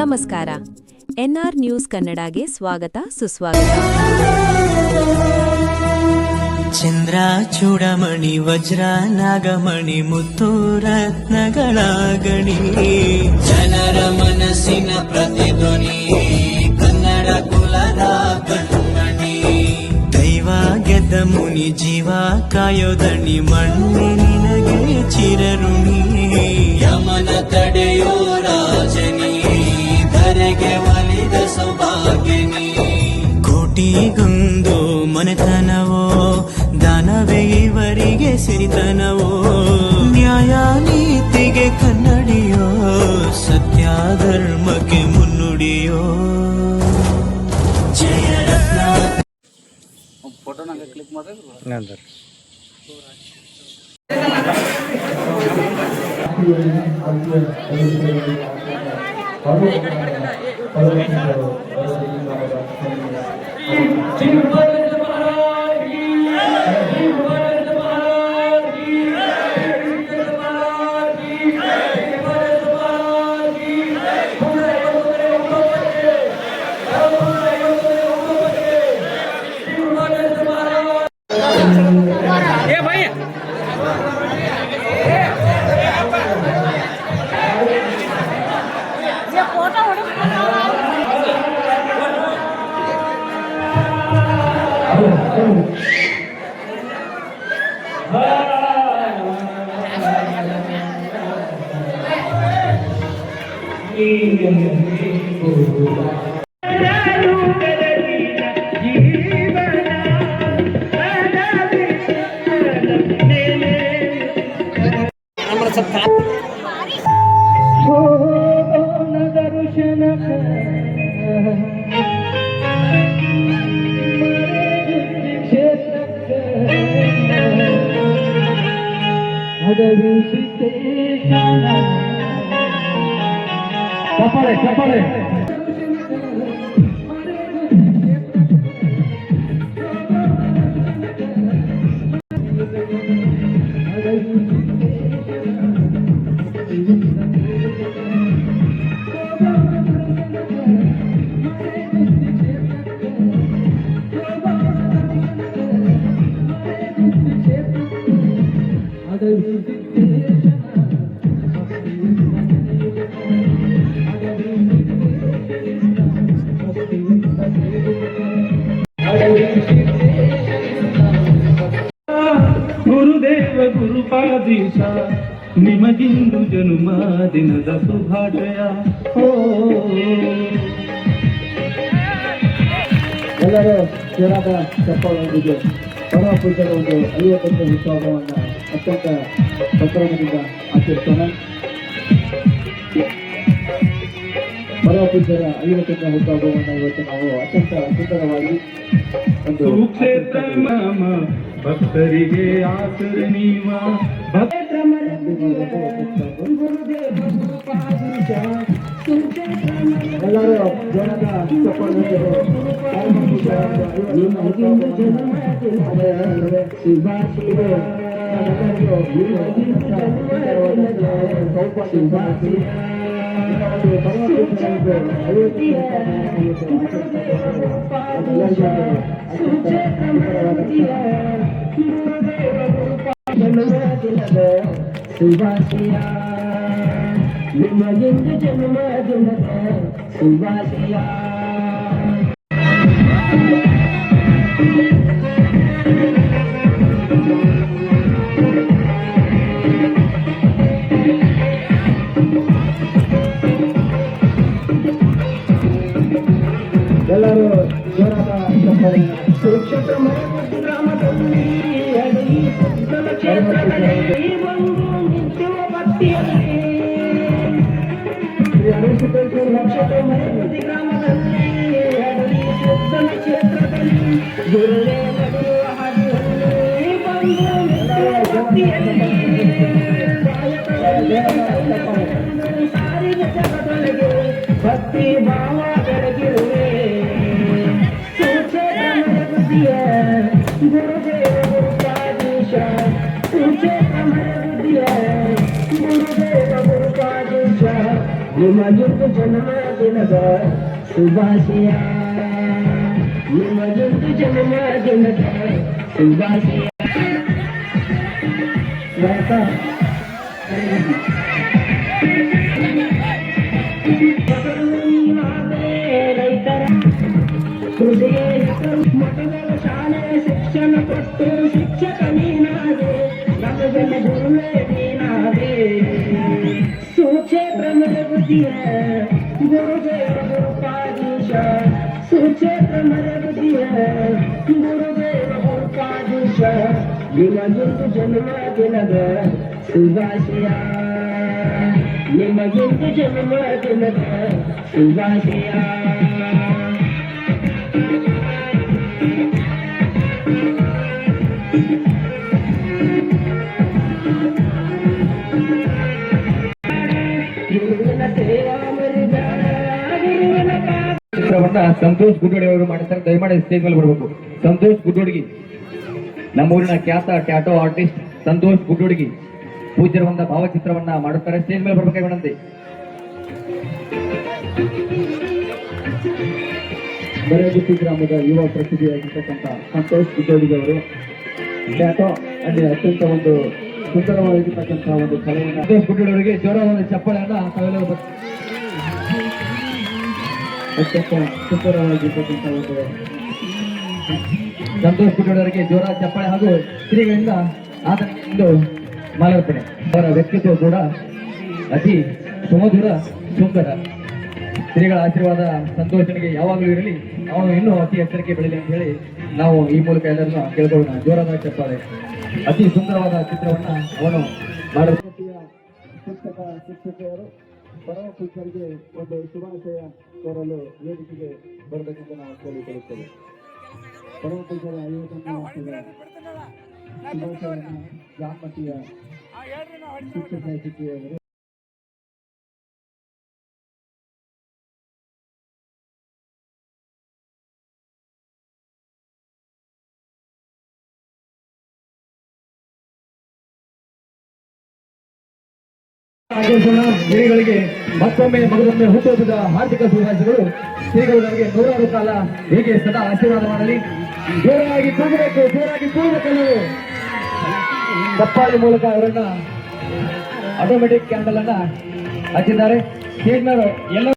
ನಮಸ್ಕಾರ. N R news ಕನ್ನಡಗೆ ಸ್ವಾಗತ ಸುಸ್ವಾಗತ. ಚಂದ್ರ ಚೂಡಮಣಿ ವಜ್ರ ನಾಗಮಣಿ ಮುತ್ತು ರತ್ನಗಳ ಗಣಿ, ಜನರ ಮನಸ್ಸಿನ ಪ್ರತಿಧ್ವನಿ, ಕನ್ನಡ ಕುಲದ ಕಣ್ಮಣಿ. ದೈವ ಗೆದ್ದ ಮುನಿ ಜೀವ ಕಾಯೋದಣಿ, ಮಣ್ಣಿ ನಿನಗೆ ಚಿರಋಣಿ. ಯಮನ ತಡೆಯೋ ರಾಜನಿ, ಧರೆಗೆ ಒಲಿದ ಸೌಭಾಗ್ಯನಿ. ಕೋಟಿಗೊಂದು ಮನೆತನವೋ, ದಾನವೇ ಇವರಿಗೆ ಸಿರಿತನವೋ. ನ್ಯಾಯ ನೀತಿಗೆ ಕನ್ನಡಿಯೋ, ಸತ್ಯ ಧರ್ಮಕ್ಕೆ ಮುನ್ನುಡಿಯೋ. ಜಯ ರತ್ನ ಫೋಟೋ ನಂಗೆ ಕ್ಲಿಕ್ ಮಾಡಿದ್ರೆ ಚಪ್ಪಾಳೆ ಗುರುದೇವ ಗುರುಪಾದೀಶ, ನಿಮಗಿಂದು ಜನ್ಮ ದಿನದ ಶುಭಾಶಯ. ಎಲ್ಲರೂ ಜೋರಾದ ಚಪ್ಪಾಳೆಯೊಂದಿಗೆ ಪರಮ ಪೂಜೆಯ ಒಂದು 50ನೇ ಉತ್ಸವವನ್ನು ಅತ್ಯಂತ ಸಂಭ್ರಮದಿಂದ ಆಚರಿಸೋಣ. ಪರಮ ಪೂಜೆಯ 50ನೇ ಉತ್ಸವವನ್ನು ಇವತ್ತು ನಾವು ಅತ್ಯಂತ ಸುಂದರವಾಗಿ ಒಂದು ಕ್ಷೇತ್ರ ನಾಮ ಭಕ್ತರಿಗೆ ಆಸರ ನೀವ. ಎಲ್ಲರೂ ಜನದ ಶುಭಾಶಯ, ನಿಮಗಿಂದು ಜನ್ಮ ದಿನದ ಶುಭಾಶಯ. ಎಲ್ಲರೂ ಜೋರಾದ ಚಪ್ಪಾಳೆ. ಸುರಕ್ಷಿತ ಗ್ರಾಮದಲ್ಲಿ ಭಕ್ತಿ ಭಾವ ಬೆಳಗಿರುವೆ. ಗುರುದೇವ ಗುರುಪಾದೀಶ, ಗುರುದೇವ ಗುರುಪಾದೀಶ, ನಿಮಗೊಂದು ಜನ್ಮದಿನದ ಶುಭಾಶಯ, ನಿಮಗೊಂದು ಜನ್ಮದಿನದ ಶುಭಾಶಯ. ರೈತರ ಹೃದಯ ಮಠಗಳ ಶಾಲೆ ಶಿಕ್ಷಣ ಕೊಟ್ಟು ಶಿಕ್ಷಕ ನೀನಾದೆ, ನಮಗೆಲ್ಲ ಗುರುವೇ ನೀನಾದೆ. ಸುಕ್ಷೇತ್ರ ಮರಬುದಿಯ ಗುರುದೇವ ಗುರುಪಾದೀಶ, ಸುಕ್ಷೇತ್ರ ಮರಬುದಿಯ ಗುರುದೇವ ಗುರುಪಾದೀಶ. ನಿಮಗೊಂದು ಜನ್ಮದಿನದ ಶುಭಾಶಯ, ನಿಮಗೊಂದು ಜನ್ಮದಿನದ ಶುಭಾಶಯ. ಚಿತ್ರವನ್ನ ಸಂತೋಷ್ ಗುಡ್ಡೋಡಿ ಅವರು ಮಾಡಿರ್ತಾರೆ. ದಯಮಾಡಿ ಸ್ಟೇಜ್ ಮೇಲೆ ಬರಬೇಕು. ಸಂತೋಷ್ ಗುಡ್ಡೋಡಿಗಿ, ನಮ್ಮೂರಿನ ಖ್ಯಾತ ಟ್ಯಾಟೋ ಆರ್ಟಿಸ್ಟ್ ಸಂತೋಷ್ ಗುಡ್ಡೋಡಿಗಿ ಪೂಜ್ಯರ ಒಂದು ಭಾವಚಿತ್ರವನ್ನ ಮಾಡುತ್ತಾರೆ. ಸ್ಟೇಜ್ ಮೇಲೆ ಬರ್ಬೇಕಾಗಿ ವಿನಂತಿ. ಬರೆಗುತ್ತಿ ಗ್ರಾಮದ ಯುವ ಪ್ರತಿಭೆಯಾಗಿರ್ತಕ್ಕಂಥ ಸಂತೋಷ್ ಗುಡ್ಡೋಡಿಗಿ ಅವರು ಟ್ಯಾಟೋ ಅಲ್ಲಿ ಅತ್ಯಂತ ಒಂದು ಸುಂದರವಾಗಿರ್ತಕ್ಕಂಥ ಒಂದು ಕಲೆಯನ್ನು ಸಂತೋಷ್ ಗುಡ್ಡೋಡಿ ಅವರಿಗೆ ಜೋರಾದ ಒಂದು ಚಪ್ಪಾಳೆಯನ್ನ ತಾವೆಲ್ಲರೂ ಅತ್ಯಂತ ಸುಂದರವಾಗಿರ್ತಕ್ಕಂಥ ಒಂದು ಸಂತೋಷ್ ಗುಡ್ಡೋಡವರಿಗೆ ಜೋರ ಚಪ್ಪಾಳೆ ಹಾಗೂ ಶ್ರೀಗಳಿಂದ ಆತನಿಗೆ ಒಂದು ಮಾಲಾರ್ಪಣೆ. ಅವರ ವ್ಯಕ್ತಿತ್ವ ಕೂಡ ಅತಿ ಸುಮಧುರ ಸುಂದರ. ಶ್ರೀಗಳ ಆಶೀರ್ವಾದ ಸಂತೋಷನಿಗೆ ಯಾವಾಗಲೂ ಇರಲಿ, ಅವನು ಇನ್ನೂ ಅತಿ ಎಚ್ಚರಿಕೆ ಬೆಳೀಲಿ ಅಂತ ಹೇಳಿ ನಾವು ಈ ಮೂಲಕ ಎಲ್ಲರನ್ನು ಕೇಳ್ಕೊಳ್ಳೋಣ. ಜೋರಾದ ಚಪ್ಪಾಳೆ. ಅತಿ ಸುಂದರವಾದ ಚಿತ್ರವನ್ನ ಅವನು ಮಾಡುವ ಶಿಕ್ಷಕ ಶಿಕ್ಷಕಿಯರು ಪರಮ ಪುರುಷರಿಗೆ ಒಂದು ಶುಭಾಶಯ ಕೋರಲು ವೇದಿಕೆಗೆ ಬರಬೇಕೆಂದು ನಾವು ಕೇಳಿಕೊಳ್ಳುತ್ತೇವೆ. ಪರಮ ಪುರುಷರ 50ನೇ ವರ್ಷದ ಶುಭಾಶಯವನ್ನು ಜಾಮತಿಯ ಶಿಕ್ಷಕ ಶಿಕ್ಷಕಿಯವರು ಶ್ರೀಗಳಿಗೆ ಮತ್ತೊಮ್ಮೆ ಮಗದೊಮ್ಮೆ ಹುಟ್ಟುಹಬ್ಬದ ಹಾರ್ದಿಕ ಶುಭಾಶಯಗಳು. ಶ್ರೀಗಳು ನಮಗೆ ನೂರಾರು ಕಾಲ ಹೀಗೆ ಸದಾ ಆಶೀರ್ವಾದ ಮಾಡಲಿ. ಜೋರಾಗಿ ಕೂಗಬೇಕು, ಜೋರಾಗಿ ಕೂಗಬೇಕೆಲ್ಲರೂ. ಚಪ್ಪಾಳಿ ಮೂಲಕ ಅವರನ್ನ ಆಟೋಮೆಟಿಕ್ ಕ್ಯಾಂಡಲ್ ಅನ್ನ ಹಚ್ಚಿದ್ದಾರೆ. ಸ್ಟೇಜ್ ಮೇಲೆ ಎಲ್ಲ